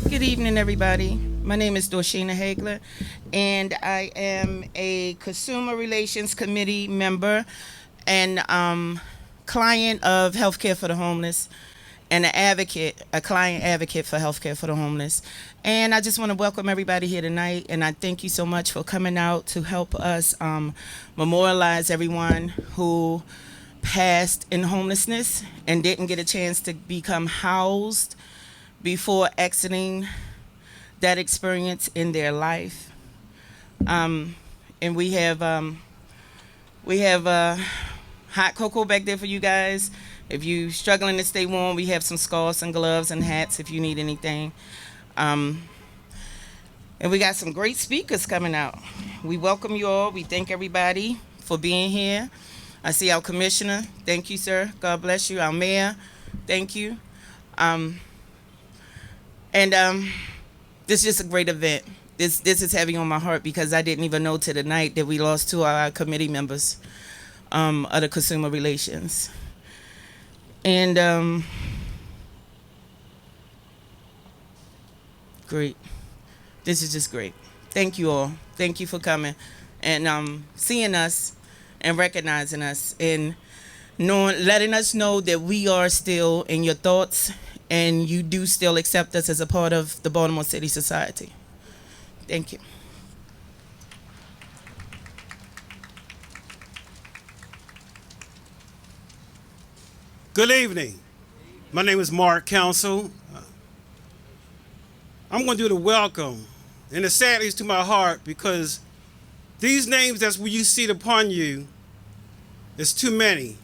Good evening, everybody. My name is Dorshina Hagler, and I am a Consumer Relations Committee member and client of Healthcare for the Homeless, and a client advocate for Healthcare for the Homeless. And I just want to welcome everybody here tonight, and I thank you so much for coming out to help us memorialize everyone who passed in homelessness and didn't get a chance to become housed before exiting that experience in their life. And we have hot cocoa back there for you guys. If you're struggling to stay warm, we have some scarves and gloves and hats if you need anything. And we got some great speakers coming out. We welcome you all. We thank everybody for being here. I see our commissioner. Thank you, sir. God bless you. Our mayor. Thank you. This is just a great event. This is heavy on my heart because I didn't even know till tonight that we lost two of our committee members of the Consumer Relations. And great. This is just great. Thank you all. Thank you for coming and seeing us and recognizing us and letting us know that we are still in your thoughts and you do still accept us as a part of the Baltimore City Society. Thank you. Good evening. My name is Mark Council. I'm going to do the welcome, and it sadly is to my heart because these names that you see upon you is too many.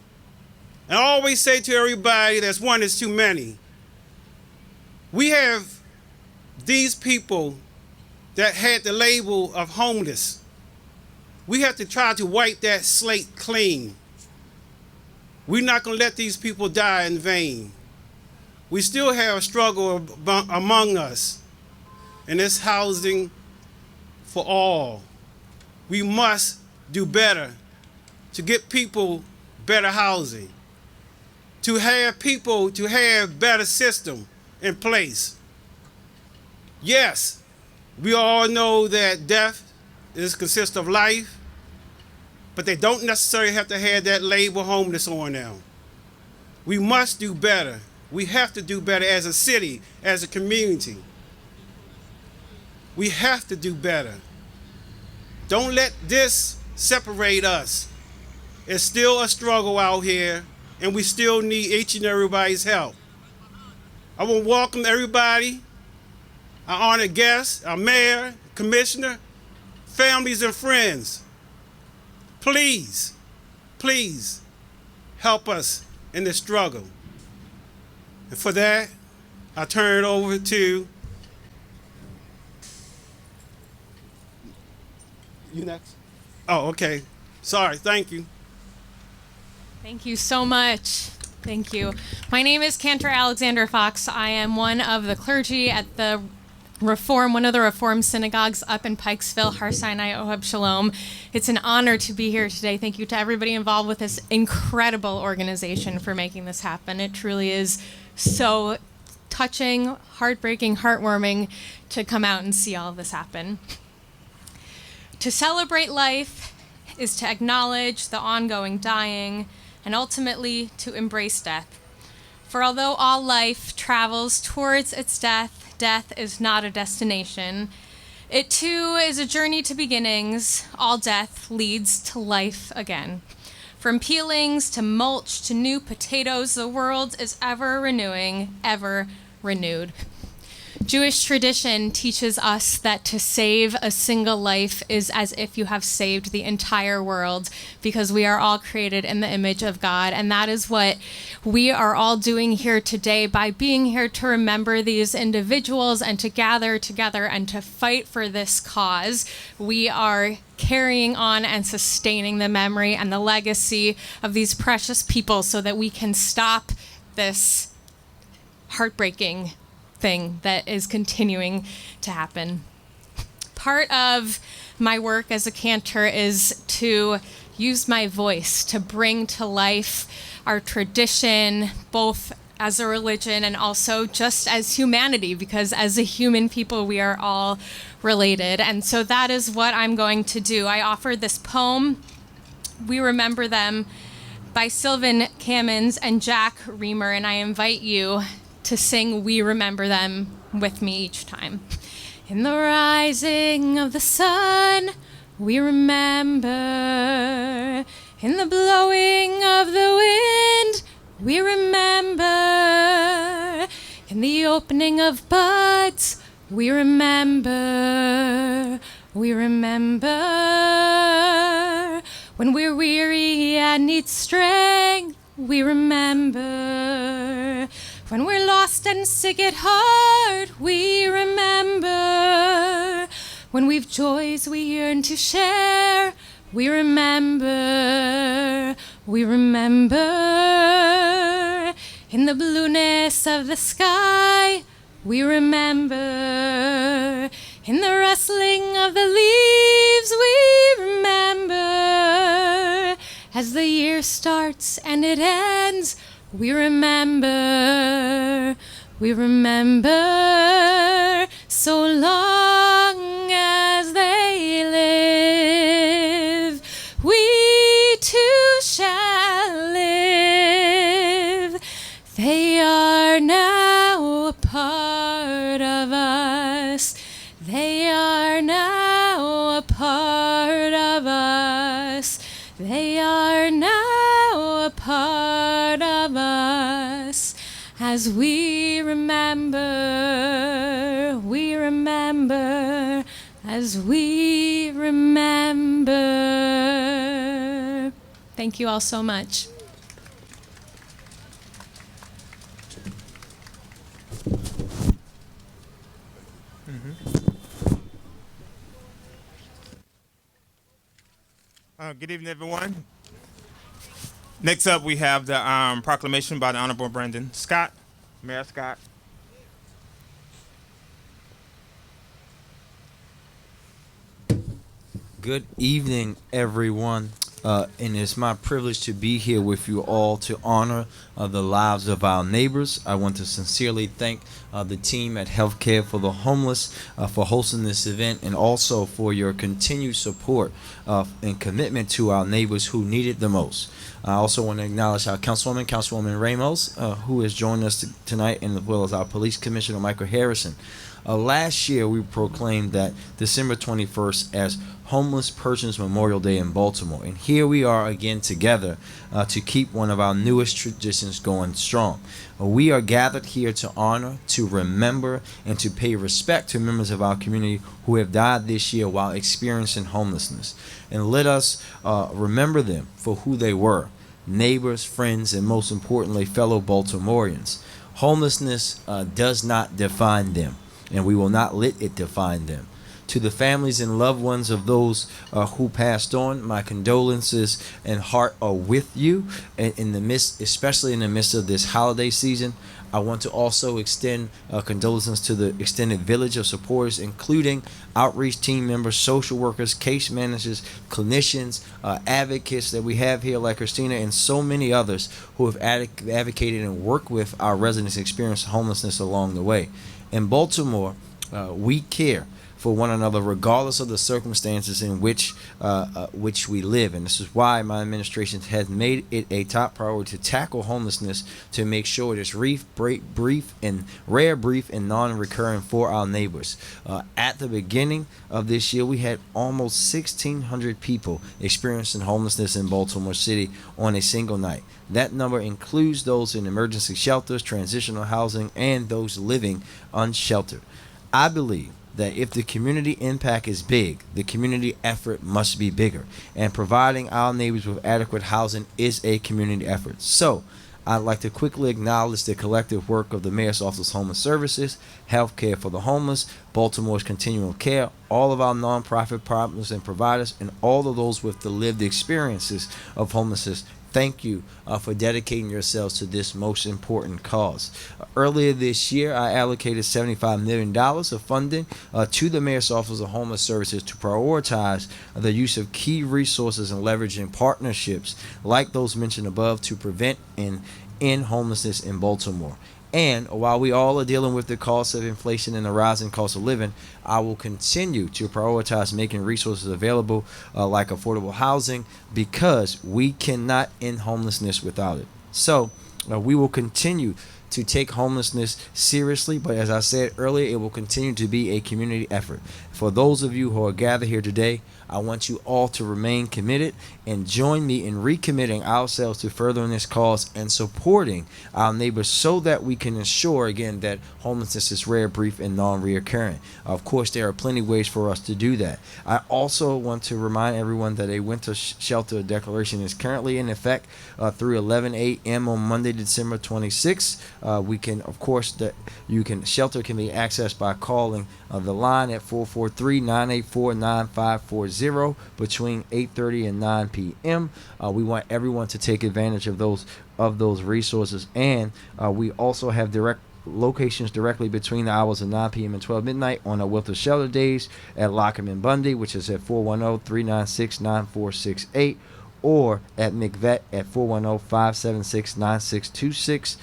And I always say to everybody that's one is too many. We have these people that had the label of homeless. We have to try to wipe that slate clean. We're not going to let these people die in vain. We still have a struggle among us, and it's housing for all. We must do better to get people better housing, to have people to have better system in place. Yes, we all know that death consists of life, but they don't necessarily have to have that label homeless on them. We must do better. We have to do better as a city, as a community. We have to do better. Don't let this separate us. It's still a struggle out here, and we still need each and everybody's help. I want to welcome everybody, our honored guests, our mayor, commissioner, families and friends. Please, please help us in this struggle. And for that, I turn it over to you next. Oh, okay. Sorry, thank you. Thank you so much. Thank you. My name is Cantor Alexander Fox. I am one of the clergy at one of the Reform synagogues up in Pikesville, Har Sinai Ohab Shalom. It's an honor to be here today. Thank you to everybody involved with this incredible organization for making this happen. It truly is so touching, heartbreaking, heartwarming to come out and see all of this happen. To celebrate life is to acknowledge the ongoing dying and ultimately to embrace death. For although all life travels towards its death, death is not a destination. It too is a journey to beginnings. All death leads to life again. From peelings to mulch to new potatoes, the world is ever renewing, ever renewed. Jewish tradition teaches us that to save a single life is as if you have saved the entire world, because we are all created in the image of God. And that is what we are all doing here today by being here to remember these individuals and to gather together and to fight for this cause. We are carrying on and sustaining the memory and the legacy of these precious people so that we can stop this heartbreaking thing that is continuing to happen. Part of my work as a cantor is to use my voice to bring to life our tradition, both as a religion and also just as humanity, because as a human people, we are all related. And so that is what I'm going to do. I offer this poem, We Remember Them, by Sylvan Kamens and Jack Reamer, and I invite you to sing We Remember Them with me each time. In the rising of the sun, we remember. In the blowing of the wind, we remember. In the opening of buds, we remember. We remember. When we're weary and need strength, we remember. When we're lost and sick at heart, we remember. When we've joys we yearn to share, we remember. We remember. In the blueness of the sky, we remember. In the rustling of the leaves, we remember. As the year starts and it ends, we remember. We remember. So long as they live, we too shall live. They are now a part of us. They are now a part of us. They are now a part of us. As we remember, as we remember. Thank you all so much. Good evening, everyone. Next up, we have the proclamation by the Honorable Brandon Scott, Mayor Scott. Good evening, everyone. And it's my privilege to be here with you all to honor the lives of our neighbors. I want to sincerely thank the team at Healthcare for the Homeless for hosting this event, and also for your continued support and commitment to our neighbors who need it the most. I also want to acknowledge our Councilwoman Ramos, who has joined us tonight, and as well as our Police Commissioner, Michael Harrison. Last year, we proclaimed that December 21st as Homeless Persons Memorial Day in Baltimore. And here we are again together to keep one of our newest traditions going strong. We are gathered here to honor, to remember, and to pay respect to members of our community who have died this year while experiencing homelessness. And let us remember them for who they were: neighbors, friends, and most importantly, fellow Baltimoreans. Homelessness does not define them, and we will not let it define them. To the families and loved ones of those who passed on, my condolences and heart are with you in the midst, especially in the midst of this holiday season. I want to also extend condolences to the extended village of supporters, including outreach team members, social workers, case managers, clinicians, advocates that we have here like Christina, and so many others who have advocated and worked with our residents experiencing homelessness along the way. In Baltimore, we care for one another regardless of the circumstances in which we live, and this is why my administration has made it a top priority to tackle homelessness, to make sure it is brief and non-recurring for our neighbors. At the beginning of this year, we had almost 1,600 people experiencing homelessness in Baltimore City on a single night. That number includes those in emergency shelters, transitional housing, and those living unsheltered. I believe that if the community impact is big, the community effort must be bigger. And providing our neighbors with adequate housing is a community effort. So, I'd like to quickly acknowledge the collective work of the Mayor's Office of Homeless Services, Healthcare for the Homeless, Baltimore's Continuum of Care, all of our nonprofit partners and providers, and all of those with the lived experiences of homelessness. Thank you for dedicating yourselves to this most important cause. Earlier this year, I allocated $75 million of funding to the Mayor's Office of Homeless Services to prioritize the use of key resources and leveraging partnerships like those mentioned above to prevent and end homelessness in Baltimore. And while we all are dealing with the cost of inflation and the rising cost of living, I will continue to prioritize making resources available like affordable housing, because we cannot end homelessness without it. So we will continue to take homelessness seriously, but as I said earlier, it will continue to be a community effort. For those of you who are gathered here today, I want you all to remain committed and join me in recommitting ourselves to furthering this cause and supporting our neighbors, so that we can ensure again that homelessness is rare, brief, and non-reoccurring. Of course, there are plenty of ways for us to do that. I also want to remind everyone that a winter shelter declaration is currently in effect through 11 a.m. on Monday, December 26th. We can, of course, shelter can be accessed by calling the line at 443-984-9540 between 8:30 and 9 p.m. We want everyone to take advantage of those resources, and we also have direct locations directly between the hours of 9 p.m. and 12 midnight on our winter shelter days at Lockham and Bundy, which is at 410-396-9468. Or at McVet at 410-576-9626,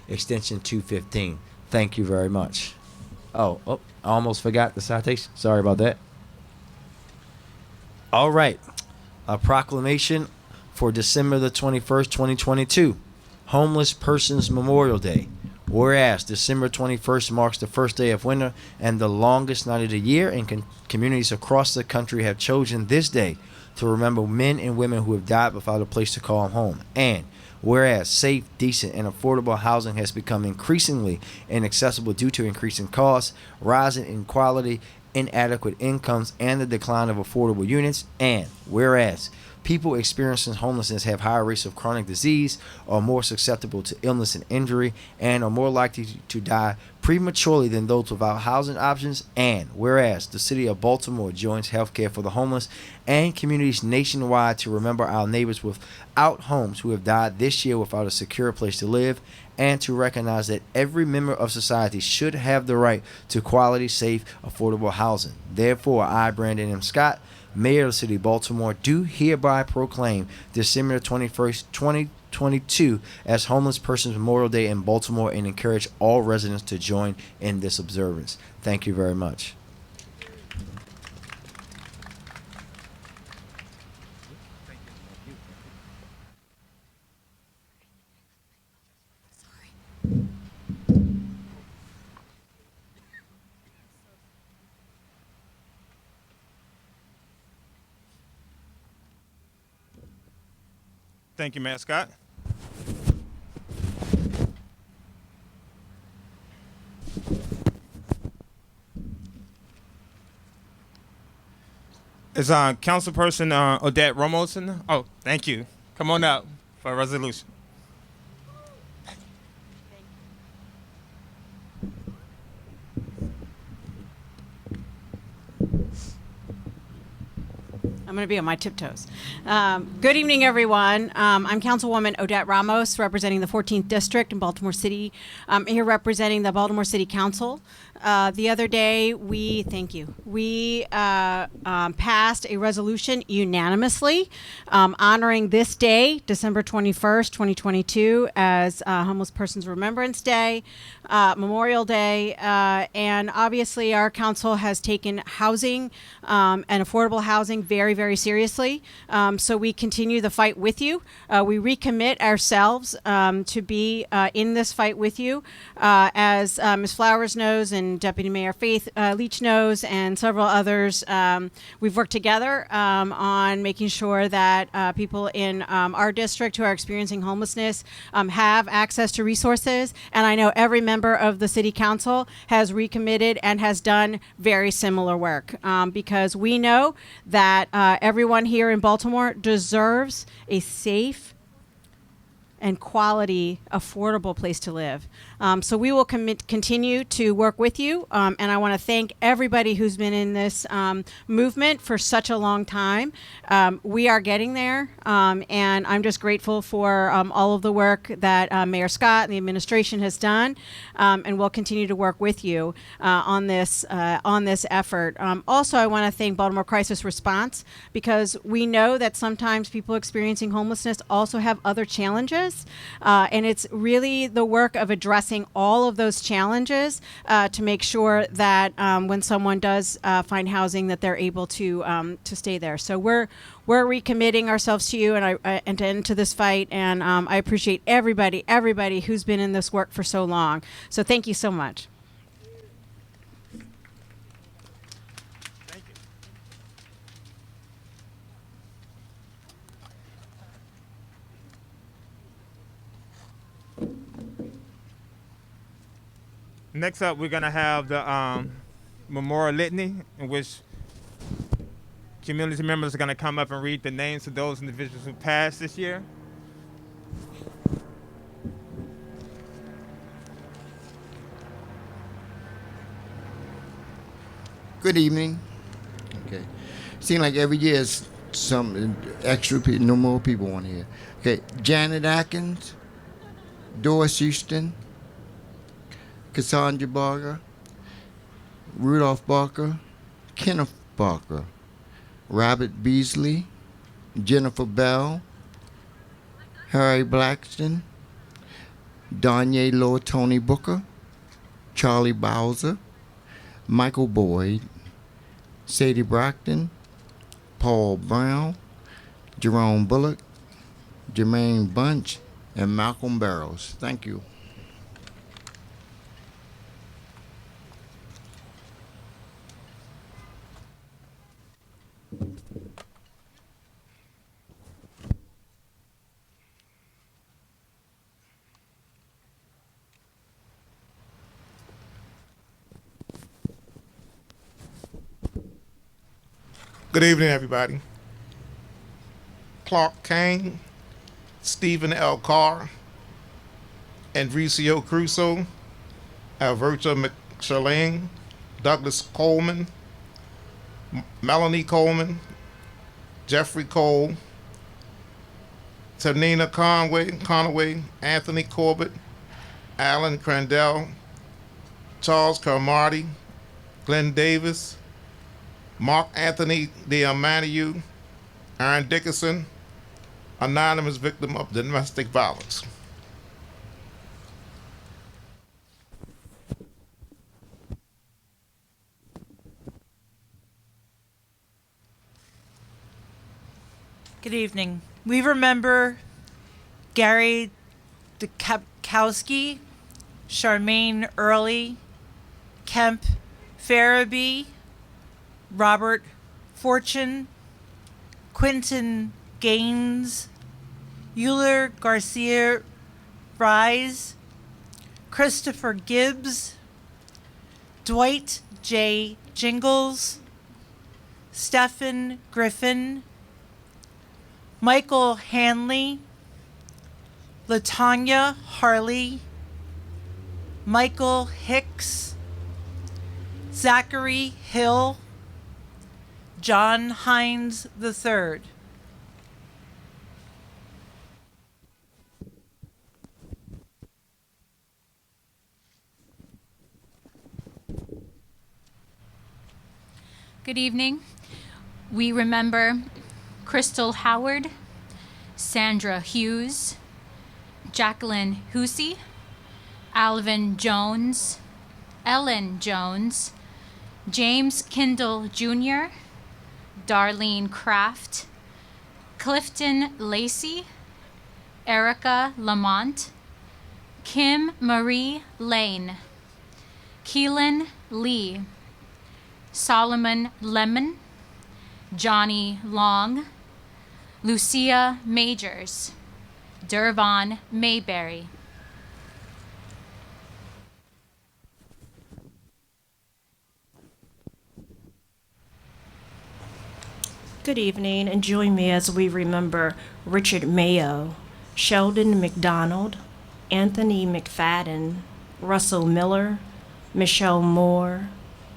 extension 215. Thank you very much. Oh, I almost forgot the citation. Sorry about that. All right. A proclamation for December the 21st, 2022. Homeless Persons Memorial Day. Whereas December 21st marks the first day of winter and the longest night of the year, and communities across the country have chosen this day to remember men and women who have died without a place to call home. And whereas safe, decent, and affordable housing has become increasingly inaccessible due to increasing costs, rising inequality, inadequate incomes, and the decline of affordable units. And whereas people experiencing homelessness have higher rates of chronic disease, are more susceptible to illness and injury, and are more likely to die prematurely than those without housing options. And whereas the city of Baltimore joins Healthcare for the Homeless and communities nationwide to remember our neighbors without homes who have died this year without a secure place to live, and to recognize that every member of society should have the right to quality, safe, affordable housing. Therefore, I, Brandon M. Scott, Mayor of the City of Baltimore, do hereby proclaim December 21st, 2022 as Homeless Persons Memorial Day in Baltimore, and encourage all residents to join in this observance. Thank you very much. Thank you, Mayor Scott. Is Councilperson Odette Ramos in there? Oh, thank you. Come on out for a resolution. I'm going to be on my tiptoes. Good evening, everyone. I'm Councilwoman Odette Ramos, representing the 14th District in Baltimore City. I'm here representing the Baltimore City Council. The other day, we passed a resolution unanimously honoring this day, December 21st, 2022, as Homeless Persons Remembrance Day, Memorial Day, and obviously our council has taken housing and affordable housing very, very seriously. So we continue the fight with you. We recommit ourselves to be in this fight with you. As Ms. Flowers knows and Deputy Mayor Faith Leach knows, and several others, we've worked together on making sure that people in our district who are experiencing homelessness have access to resources. And I know every member of the City Council has recommitted and has done very similar work because we know that everyone here in Baltimore deserves a safe and quality, affordable place to live. So we will continue to work with you. And I want to thank everybody who's been in this movement for such a long time. We are getting there. And I'm just grateful for all of the work that Mayor Scott and the administration has done. And we'll continue to work with you on this effort. Also, I want to thank Baltimore Crisis Response, because we know that sometimes people experiencing homelessness also have other challenges. homelessness. And it's really the work of addressing all of those challenges to make sure that when someone does find housing, that they're able to stay there. So we're recommitting ourselves to you and into this fight. And I appreciate everybody who's been in this work for so long. So thank you so much. Thank you. Next up, we're going to have the memorial litany, in which community members are going to come up and read the names of those individuals who passed this year. Good evening. Okay. Seems like every year is some extra people, no more people on here. Okay. Janet Atkins, Doris Houston, Cassandra Barker, Rudolph Barker, Kenneth Barker, Robert Beasley, Jennifer Bell, Harry Blackston, Danye Lord Tony Booker, Charlie Bowser, Michael Boyd, Sadie Brockton, Paul Brown, Jerome Bullock, Jermaine Bunch, and Malcolm Barrows. Thank you. Good evening, everybody. Clark Kane, Stephen L. Carr, Andresio Crusoe, Alberta McSherling, Douglas Coleman, Melanie Coleman, Jeffrey Cole, Tanina Conway, Anthony Corbett, Alan Crandell, Charles Carmarty, Glenn Davis, Mark Anthony Diamaniu, Aaron Dickerson, anonymous victim of domestic violence. Good evening. We remember Gary Dukowski, Charmaine Early, Kemp Farabee, Robert Fortune, Quentin Gaines, Euler Garcia Rise, Christopher Gibbs, Dwight J. Jingles, Stephen Griffin, Michael Hanley, Latanya Harley, Michael Hicks, Zachary Hill, John Hines III. Good evening. We remember Crystal Howard, Sandra Hughes, Jacqueline Hussey, Alvin Jones, Ellen Jones, James Kindle Jr., Darlene Kraft, Clifton Lacey, Erica Lamont, Kim Marie Lane, Keelan Lee, Solomon Lemon, Johnny Long, Lucia Majors, Dervon Mayberry. Good evening, and join me as we remember Richard Mayo, Sheldon McDonald, Anthony McFadden, Russell Miller, Michelle Moore,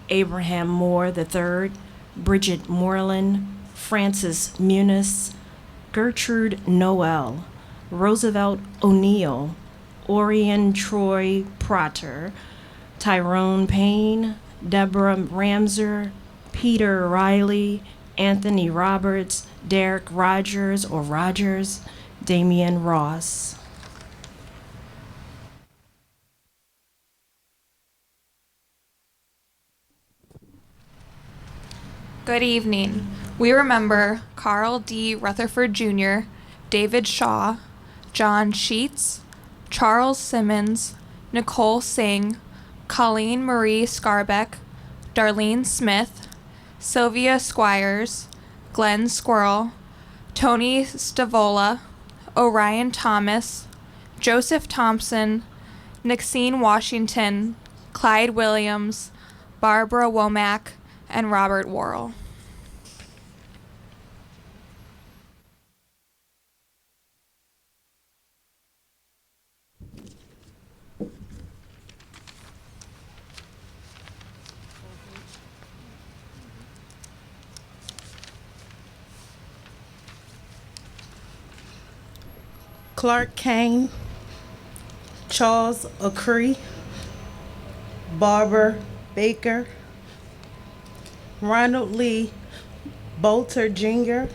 Abraham Moore III, Bridget Moreland, Francis Muniz, Gertrude Noel, Roosevelt O'Neill, Orion Troy Prater, Tyrone Payne, Deborah Ramser, Peter Riley, Anthony Roberts, Derek Rogers or Rogers, Damian Ross. Good evening. We remember Carl D. Rutherford Jr., David Shaw, John Sheets, Charles Simmons, Nicole Singh, Colleen Marie Scarbeck, Darlene Smith, Sylvia Squires, Glenn Squirrel, Tony Stavola, Orion Thomas, Joseph Thompson, Nixine Washington, Clyde Williams, Barbara Womack, and Robert Worrell. Clark Kane, Charles Acree, Barbara Baker, Ronald Lee Bolter Jr.,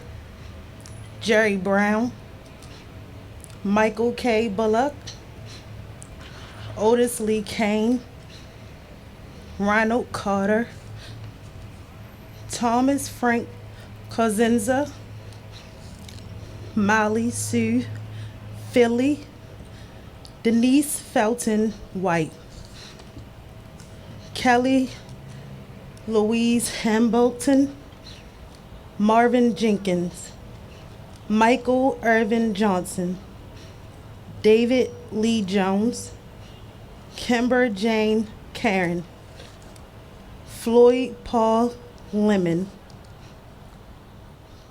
Jerry Brown, Michael K. Bullock, Otis Lee Kane, Ronald Carter, Thomas Frank Cosenza, Molly Sue Philly, Denise Felton White, Kelly Louise Hambleton, Marvin Jenkins, Michael Irvin Johnson, David Lee Jones, Kimber Jane Karen, Floyd Paul Lemon,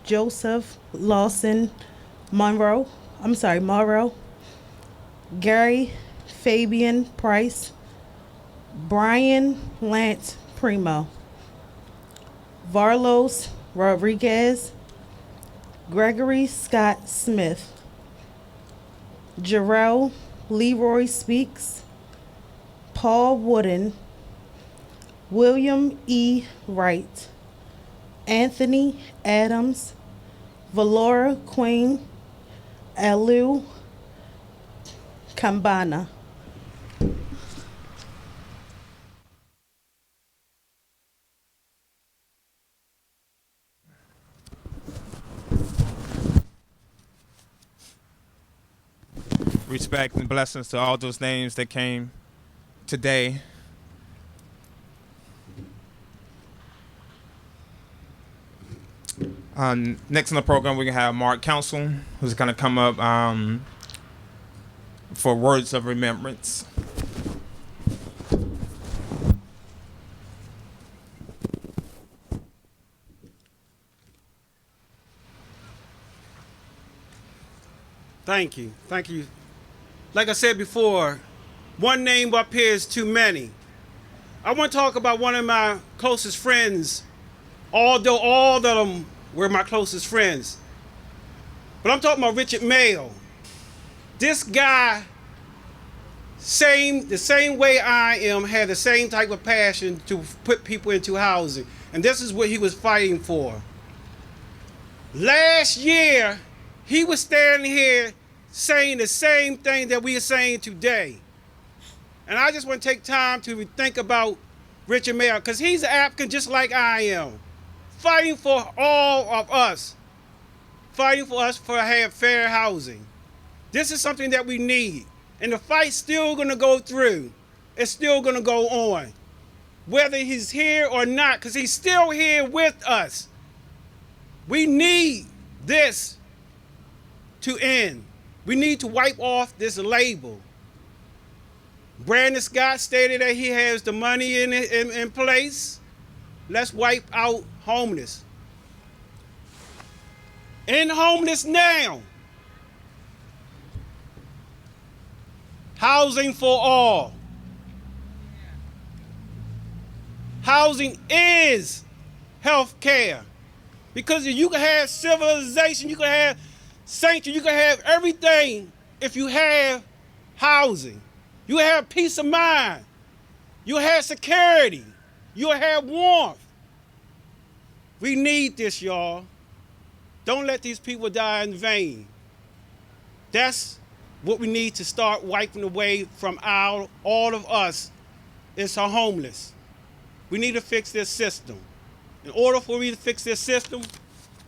Joseph Lawson Morrow, Gary Fabian Price, Brian Lance Primo, Varlos Rodriguez, Gregory Scott Smith, Jarrell Leroy Speaks, Paul Wooden, William E. Wright, Anthony Adams, Valora Queen, Alu Kambana. Respect and blessings to all those names that came today. Next on the program, we're going to have Mark Council, who's going to come up for words of remembrance. Thank you. Thank you. Like I said before, one name up here is too many. I want to talk about one of my closest friends, although all of them were my closest friends. But I'm talking about Richard Mayo. This guy, the same way I am, had the same type of passion to put people into housing. And this is what he was fighting for. Last year, he was standing here saying the same thing that we are saying today. And I just want to take time to think about Richard Mayo, because he's an African just like I am, fighting for all of us, fighting for us to have fair housing. This is something that we need. And the fight's still going to go through. It's still going to go on, whether he's here or not, because he's still here with us. We need this to end. We need to wipe off this label. Brandon Scott stated that he has the money in place. Let's wipe out homeless. In homeless now. Housing for all. Housing is health care. Because you can have civilization, you can have sanctuary, you can have everything if you have housing. You have peace of mind. You have security. You have warmth. We need this, y'all. Don't let these people die in vain. That's what we need to start wiping away from all of us is our homeless. We need to fix this system. In order for we to fix this system,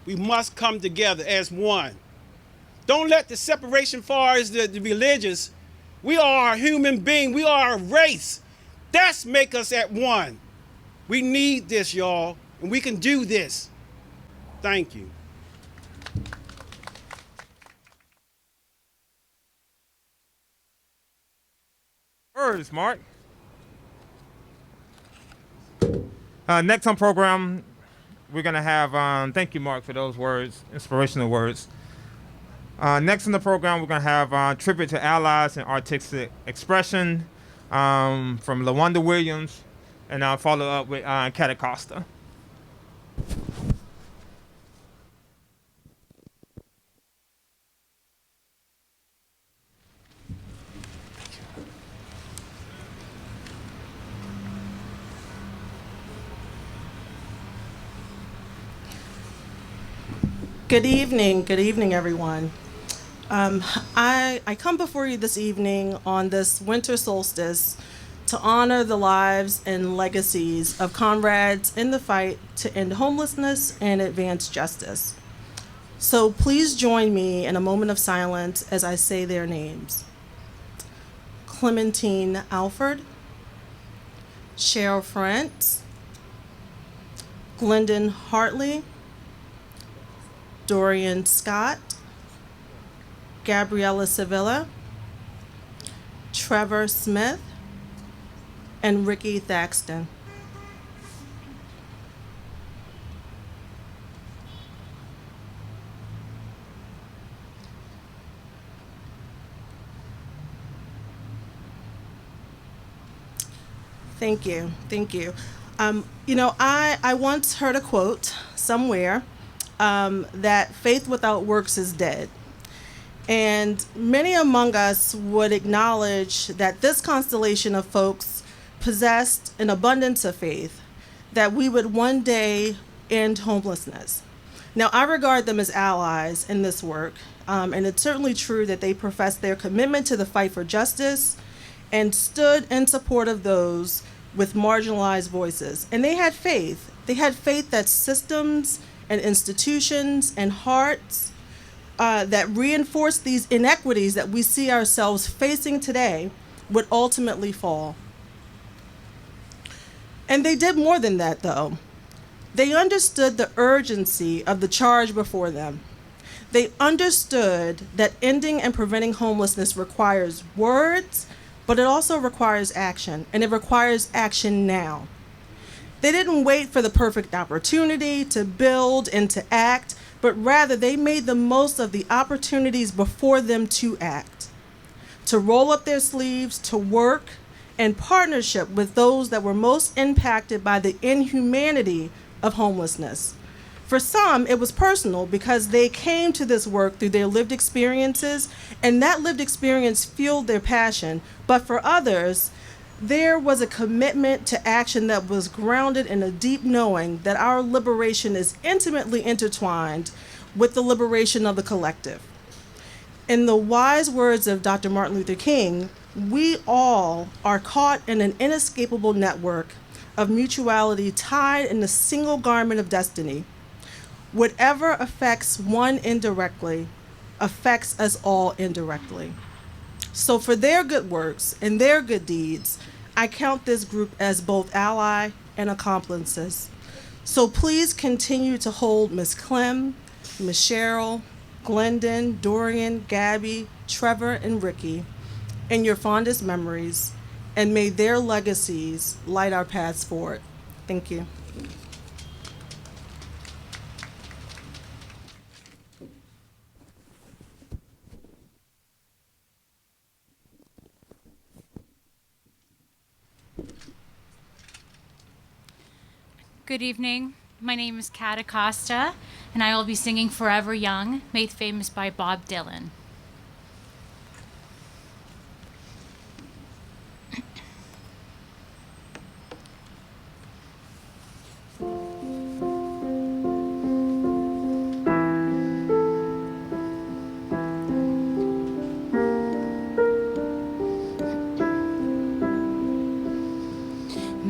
we must come together as one. Don't let the separation far as the religious. We are a human being. We are a race. That's make us at one. We need this, y'all, and we can do this. Thank you. Words, Mark. Next on program, we're gonna have. Thank you, Mark, for those words, inspirational words. Next on the program, we're gonna have tribute to allies and artistic expression from LaWanda Williams, and I'll follow up with Cata Costa. Good evening, everyone. I come before you this evening on this winter solstice to honor the lives and legacies of comrades in the fight to end homelessness and advance justice. So please join me in a moment of silence as I say their names. Clementine Alford, Cheryl Frantz, Glendon Hartley, Dorian Scott, Gabriella Sevilla, Trevor Smith, and Ricky Thaxton. Thank you. I once heard a quote somewhere that faith without works is dead. And many among us would acknowledge that this constellation of folks possessed an abundance of faith that we would one day end homelessness. Now, I regard them as allies in this work, and it's certainly true that they professed their commitment to the fight for justice and stood in support of those with marginalized voices. And they had faith. They had faith that systems and institutions and hearts that reinforce these inequities that we see ourselves facing today would ultimately fall. And they did more than that, though. They understood the urgency of the charge before them. They understood that ending and preventing homelessness requires words, but it also requires action, and it requires action now. They didn't wait for the perfect opportunity to build and to act, but rather they made the most of the opportunities before them to act, to roll up their sleeves, to work in partnership with those that were most impacted by the inhumanity of homelessness. For some, it was personal because they came to this work through their lived experiences, and that lived experience fueled their passion. But for others, there was a commitment to action that was grounded in a deep knowing that our liberation is intimately intertwined with the liberation of the collective. In the wise words of Dr. Martin Luther King, we all are caught in an inescapable network of mutuality tied in a single garment of destiny. Whatever affects one indirectly affects us all indirectly. So for their good works and their good deeds, I count this group as both ally and accomplices. So please continue to hold Miss Clem, Miss Cheryl, Glendon, Dorian, Gabby, Trevor, and Ricky in your fondest memories, and may their legacies light our paths forward. Thank you. Good evening. My name is Cata Costa, and I will be singing Forever Young, made famous by Bob Dylan.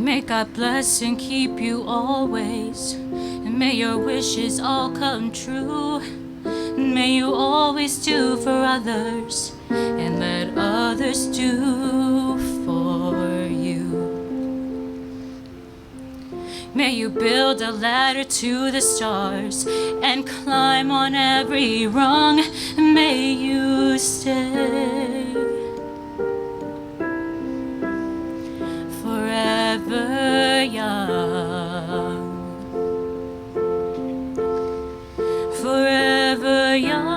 May God bless and keep you always. May your wishes all come true. May you always do for others and let others do for you. May you build a ladder to the stars and climb on every rung. May you stay forever young, forever young,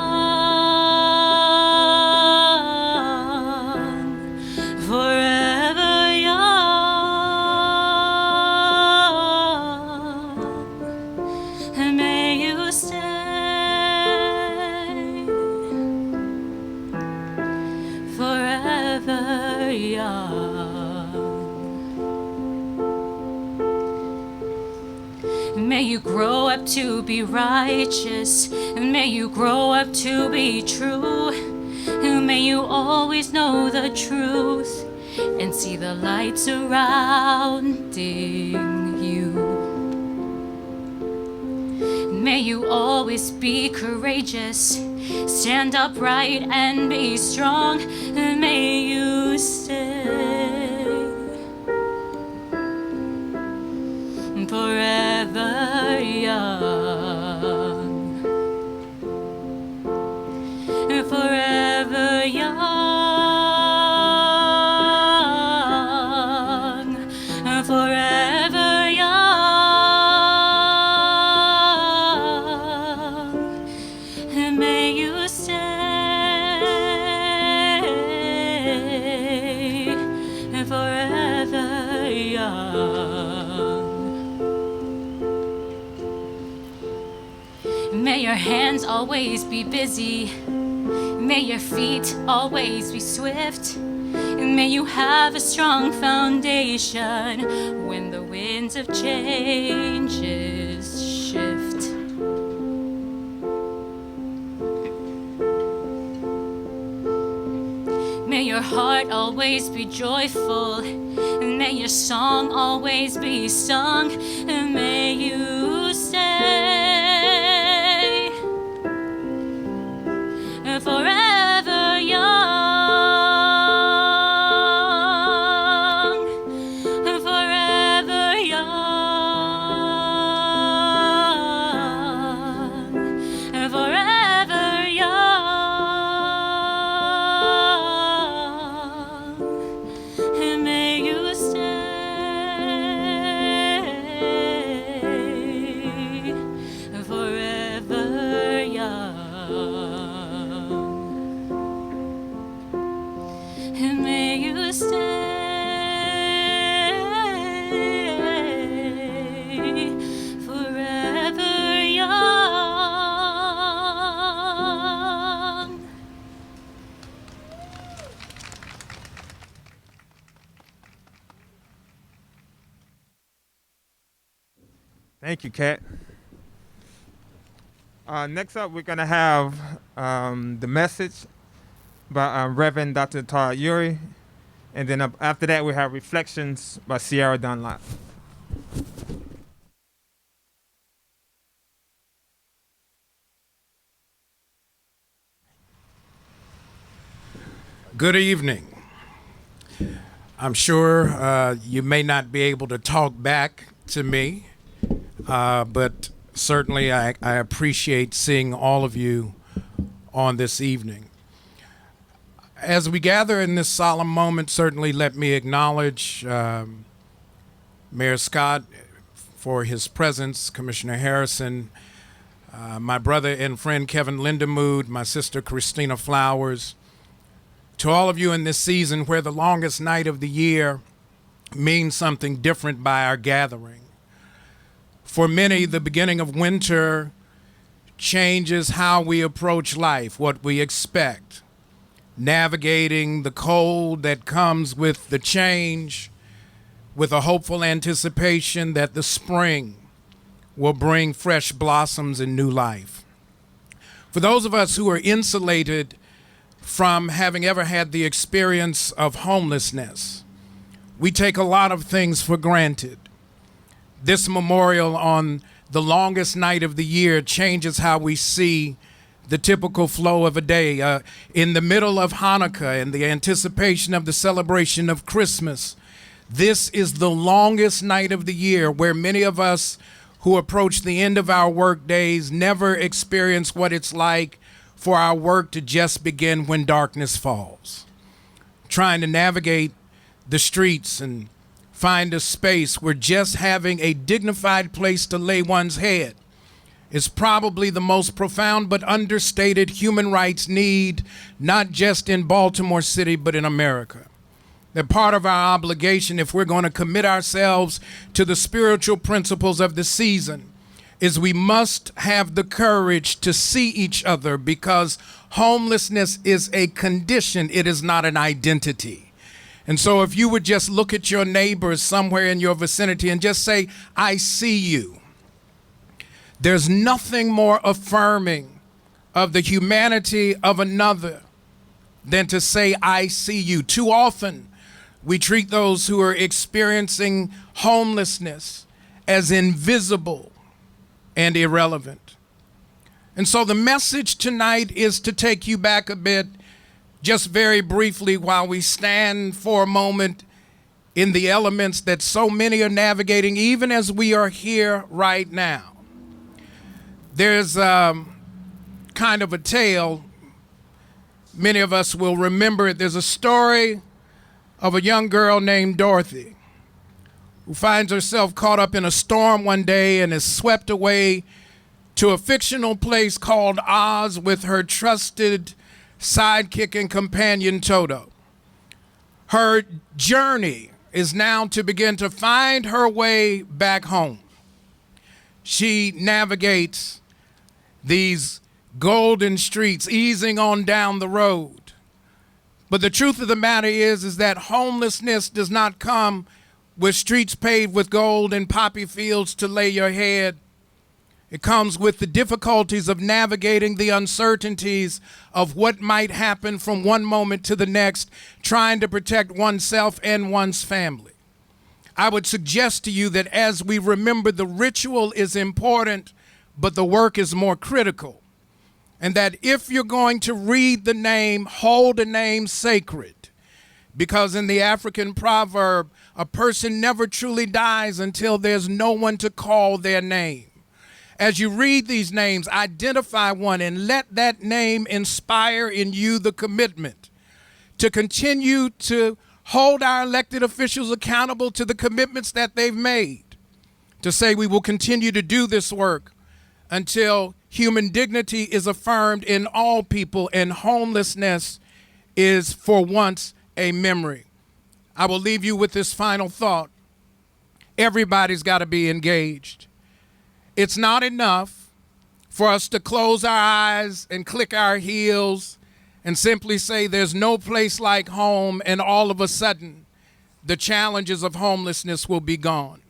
forever young, and may you stay forever young. May you grow up to be righteous. May you grow up to be true. May you always know the truth and see the light surrounding you. May you always be courageous, stand upright and be strong. May you stay forever young, forever young, forever young, and may you stay forever young. May your hands always be busy. May your feet always be swift. And may you have a strong foundation when the winds of changes shift. May your heart always be joyful. And may your song always be sung. And may you stay forever young, forever young, forever young, and may you stay forever young. And may you stay forever young. Thank you, Kat. Next up, we're going to have the message by Reverend Dr. Todd Urey. And then after that, we have reflections by Sierra Dunlop. Good evening. I'm sure you may not be able to talk back to me, but certainly I appreciate seeing all of you on this evening. As we gather in this solemn moment, certainly let me acknowledge Mayor Scott for his presence, Commissioner Harrison, my brother and friend Kevin Lindemood, my sister Christina Flowers, to all of you in this season where the longest night of the year means something different by our gathering. For many, the beginning of winter changes how we approach life, what we expect, navigating the cold that comes with the change, with a hopeful anticipation that the spring will bring fresh blossoms and new life. For those of us who are insulated from having ever had the experience of homelessness, we take a lot of things for granted. This memorial on the longest night of the year changes how we see the typical flow of a day. In the middle of Hanukkah and the anticipation of the celebration of Christmas, this is the longest night of the year where many of us who approach the end of our work days never experience what it's like for our work to just begin when darkness falls. Trying to navigate the streets and find a space where just having a dignified place to lay one's head is probably the most profound but understated human rights need, not just in Baltimore City, but in America. That part of our obligation, if we're going to commit ourselves to the spiritual principles of the season, is we must have the courage to see each other, because homelessness is a condition, it is not an identity. And so if you would just look at your neighbors somewhere in your vicinity and just say, I see you. There's nothing more affirming of the humanity of another than to say, I see you. Too often, we treat those who are experiencing homelessness as invisible and irrelevant. And so the message tonight is to take you back a bit, just very briefly, while we stand for a moment in the elements that so many are navigating, even as we are here right now. There's kind of a tale, many of us will remember it. There's a story of a young girl named Dorothy who finds herself caught up in a storm one day and is swept away to a fictional place called Oz with her trusted sidekick and companion Toto. Her journey is now to begin to find her way back home. She navigates these golden streets, easing on down the road. But the truth of the matter is that homelessness does not come with streets paved with gold and poppy fields to lay your head. It comes with the difficulties of navigating the uncertainties of what might happen from one moment to the next, trying to protect oneself and one's family. I would suggest to you that as we remember, the ritual is important, but the work is more critical. And that if you're going to read the name, hold a name sacred. Because in the African proverb, a person never truly dies until there's no one to call their name. As you read these names, identify one and let that name inspire in you the commitment to continue to hold our elected officials accountable to the commitments that they've made. To say we will continue to do this work until human dignity is affirmed in all people and homelessness is for once a memory. I will leave you with this final thought. Everybody's got to be engaged. It's not enough for us to close our eyes and click our heels and simply say there's no place like home, and all of a sudden the challenges of homelessness will be gone.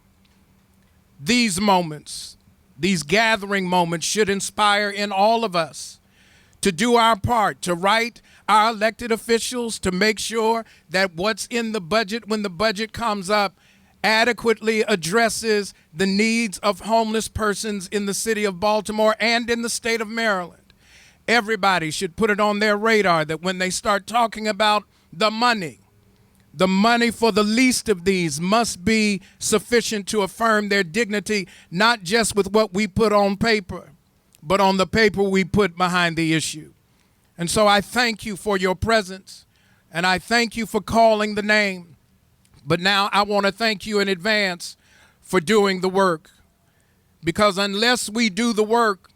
These moments, these gathering moments, should inspire in all of us to do our part, to write our elected officials, to make sure that what's in the budget when the budget comes up adequately addresses the needs of homeless persons in the city of Baltimore and in the state of Maryland. Everybody should put it on their radar that when they start talking about the money for the least of these must be sufficient to affirm their dignity, not just with what we put on paper, but on the paper we put behind the issue. And so I thank you for your presence, and I thank you for calling the name. But now I want to thank you in advance for doing the work, because unless we do the work,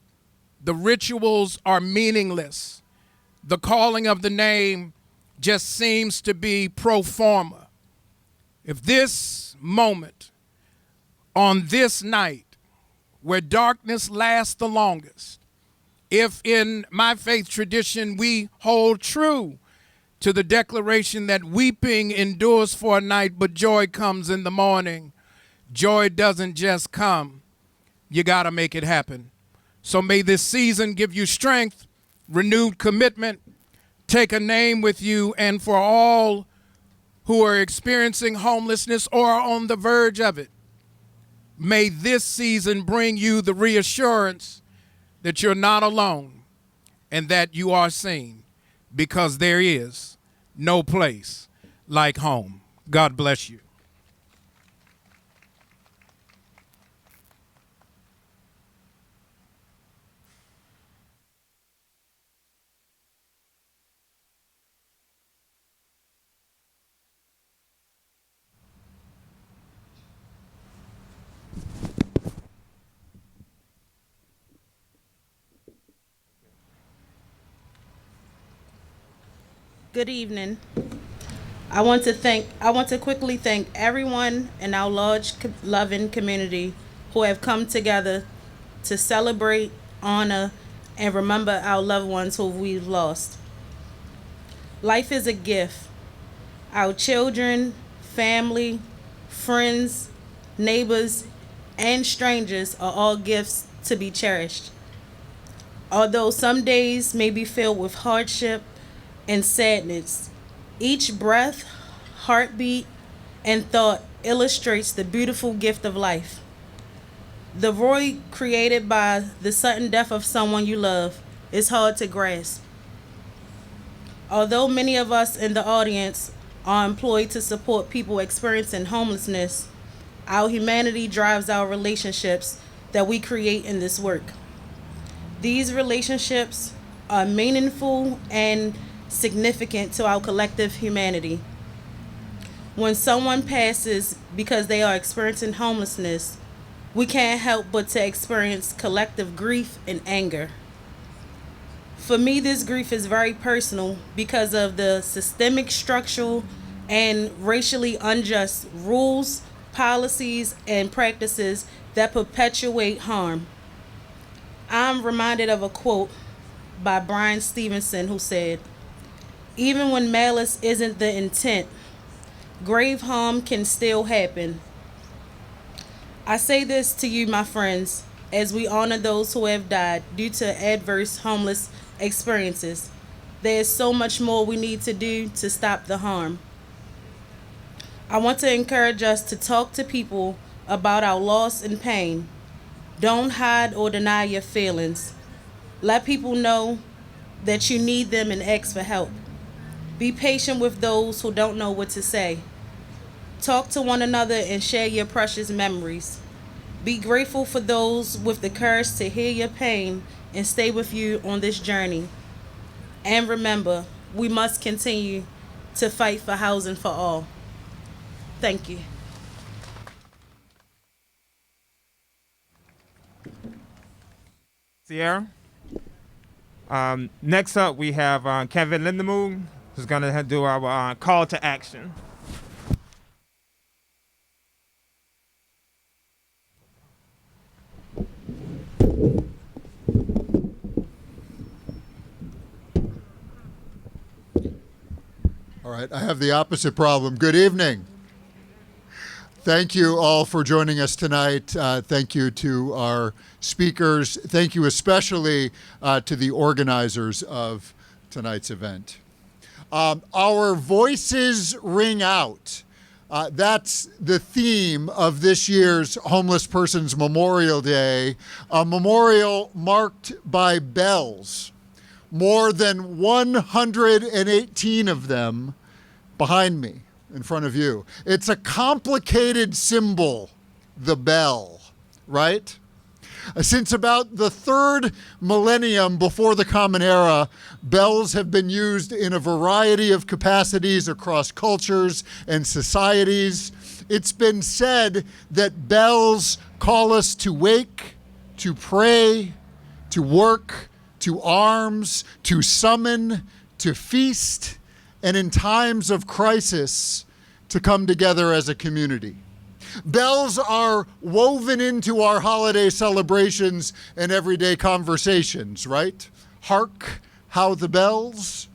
the rituals are meaningless. The calling of the name just seems to be pro forma. If this moment, on this night, where darkness lasts the longest, if in my faith tradition we hold true to the declaration that weeping endures for a night, but joy comes in the morning, joy doesn't just come. You got to make it happen. So may this season give you strength, renewed commitment, take a name with you, and for all who are experiencing homelessness or are on the verge of it, may this season bring you the reassurance that you're not alone and that you are seen, because there is no place like home. God bless you. Good evening. I want to quickly thank everyone in our large loving community who have come together to celebrate, honor, and remember our loved ones who we've lost. Life is a gift. Our children, family, friends, neighbors, and strangers are all gifts to be cherished. Although some days may be filled with hardship and sadness, each breath, heartbeat, and thought illustrates the beautiful gift of life. The void created by the sudden death of someone you love is hard to grasp. Although many of us in the audience are employed to support people experiencing homelessness, our humanity drives our relationships that we create in this work. These relationships are meaningful and significant to our collective humanity. When someone passes because they are experiencing homelessness, we can't help but to experience collective grief and anger. For me, this grief is very personal because of the systemic, structural, and racially unjust rules, policies, and practices that perpetuate harm. I'm reminded of a quote by Brian Stevenson who said, "Even when malice isn't the intent, grave harm can still happen." I say this to you, my friends, as we honor those who have died due to adverse homeless experiences. There is so much more we need to do to stop the harm. I want to encourage us to talk to people about our loss and pain. Don't hide or deny your feelings. Let people know that you need them and ask for help. Be patient with those who don't know what to say. Talk to one another and share your precious memories. Be grateful for those with the courage to hear your pain and stay with you on this journey. And remember, we must continue to fight for housing for all. Thank you. Sierra. Next up, we have Kevin Lindemoog, who's going to do our call to action. All right, I have the opposite problem. Good evening. Thank you all for joining us tonight. Thank you to our speakers. Thank you especially to the organizers of tonight's event. Our voices ring out. That's the theme of this year's Homeless Persons Memorial Day, a memorial marked by bells. More than 118 of them behind me, in front of you. It's a complicated symbol, the bell, right? Since about the third millennium before the Common Era, bells have been used in a variety of capacities across cultures and societies. It's been said that bells call us to wake, to pray, to work, to arms, to summon, to feast, and in times of crisis, to come together as a community. Bells are woven into our holiday celebrations and everyday conversations, right? Hark, how the bells.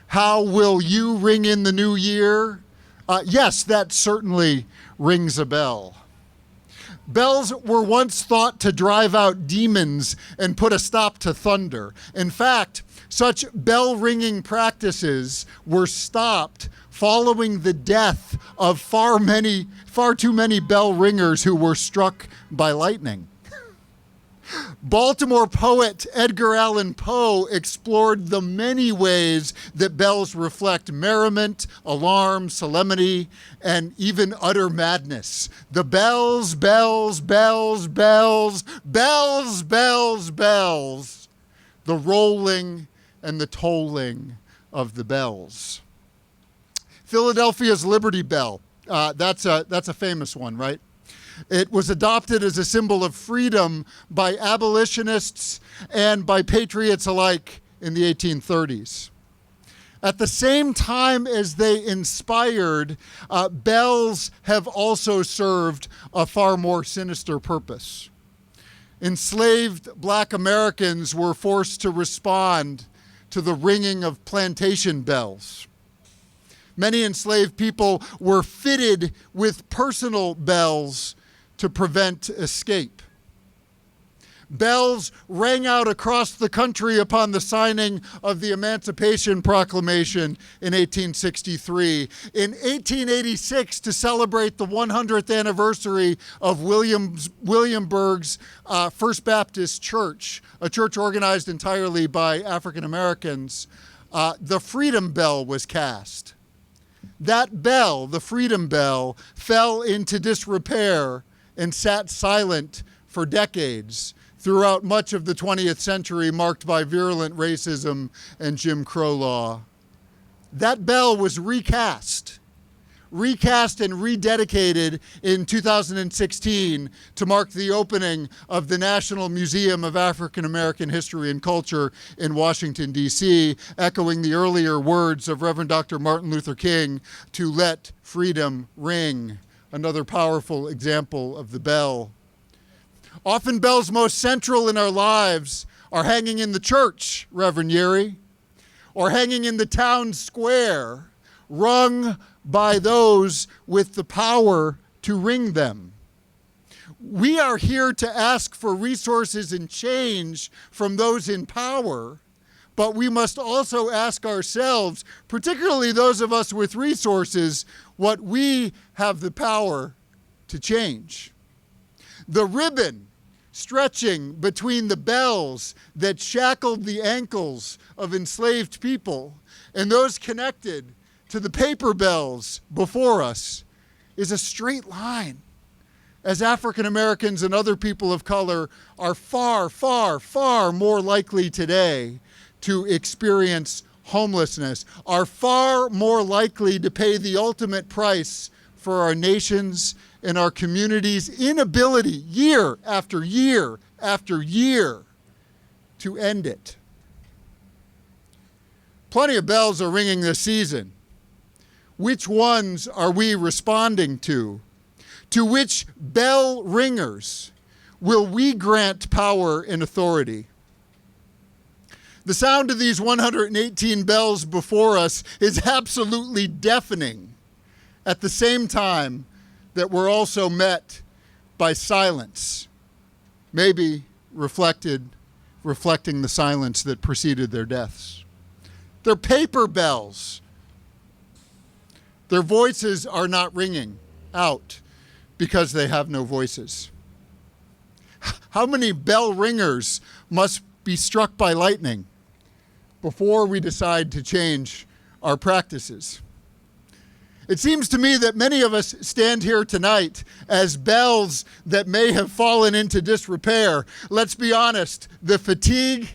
How will you ring in the new year? Yes, that certainly rings a bell. Bells were once thought to drive out demons and put a stop to thunder. In fact, such bell ringing practices were stopped following the death of far too many bell ringers who were struck by lightning. Baltimore poet Edgar Allan Poe explored the many ways that bells reflect merriment, alarm, solemnity, and even utter madness. The bells, bells, bells, bells, bells, bells, bells, the rolling and the tolling of the bells. Philadelphia's Liberty Bell, that's a famous one, right? It was adopted as a symbol of freedom by abolitionists and by patriots alike in the 1830s. At the same time as they inspired, bells have also served a far more sinister purpose. Enslaved black Americans were forced to respond to the ringing of plantation bells. Many enslaved people were fitted with personal bells to prevent escape. Bells rang out across the country upon the signing of the Emancipation Proclamation in 1863. In 1886, to celebrate the 100th anniversary of Williamsburg's First Baptist Church, a church organized entirely by African Americans, the Freedom Bell was cast. That bell, the Freedom Bell, fell into disrepair and sat silent for decades throughout much of the 20th century, marked by virulent racism and Jim Crow law. That bell was recast and rededicated in 2016 to mark the opening of the National Museum of African American History and Culture in Washington, D.C., echoing the earlier words of Reverend Dr. Martin Luther King, to let freedom ring. Another powerful example of the bell. Often bells most central in our lives are hanging in the church, Reverend Yeri, or hanging in the town square, rung by those with the power to ring them. We are here to ask for resources and change from those in power, but we must also ask ourselves, particularly those of us with resources, what we have the power to change. The ribbon stretching between the bells that shackled the ankles of enslaved people and those connected to the paper bells before us is a straight line, as African Americans and other people of color are far, far, far more likely today to experience homelessness, are far more likely to pay the ultimate price for our nation's and our community's inability, year after year after year, to end it. Plenty of bells are ringing this season. Which ones are we responding to? To which bell ringers will we grant power and authority? The sound of these 118 bells before us is absolutely deafening, at the same time that we're also met by silence, maybe reflecting the silence that preceded their deaths. They're paper bells. Their voices are not ringing out because they have no voices. How many bell ringers must be struck by lightning before we decide to change our practices? It seems to me that many of us stand here tonight as bells that may have fallen into disrepair. Let's be honest, the fatigue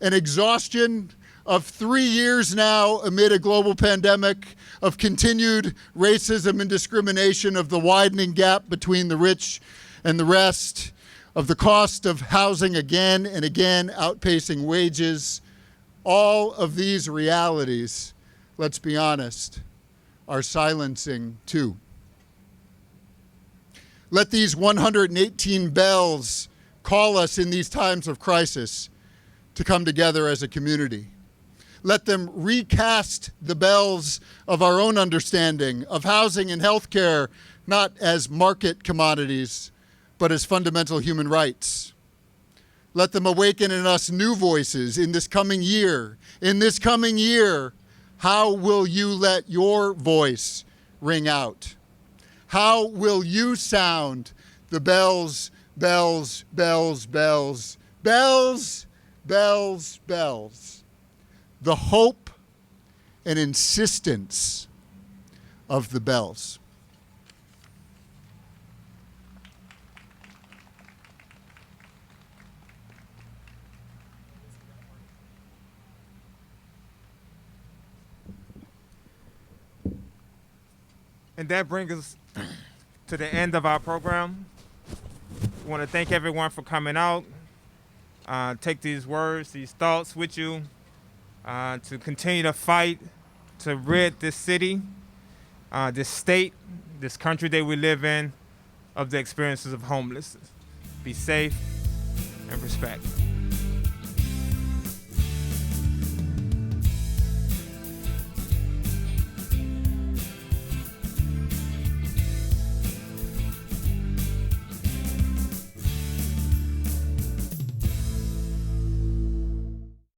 and exhaustion of 3 years now amid a global pandemic, of continued racism and discrimination, of the widening gap between the rich and the rest, of the cost of housing again and again outpacing wages, all of these realities, let's be honest, are silencing too. Let these 118 bells call us in these times of crisis to come together as a community. Let them recast the bells of our own understanding of housing and healthcare, not as market commodities, but as fundamental human rights. Let them awaken in us new voices in this coming year. In this coming year, How will you let your voice ring out? How will you sound the bells, bells, bells, bells, bells, bells, bells? The hope and insistence of the bells. And that brings us to the end of our program. We want to thank everyone for coming out. Take these words, these thoughts with you to continue to fight to rid this city, this state, this country that we live in of the experiences of homelessness. Be safe and respect.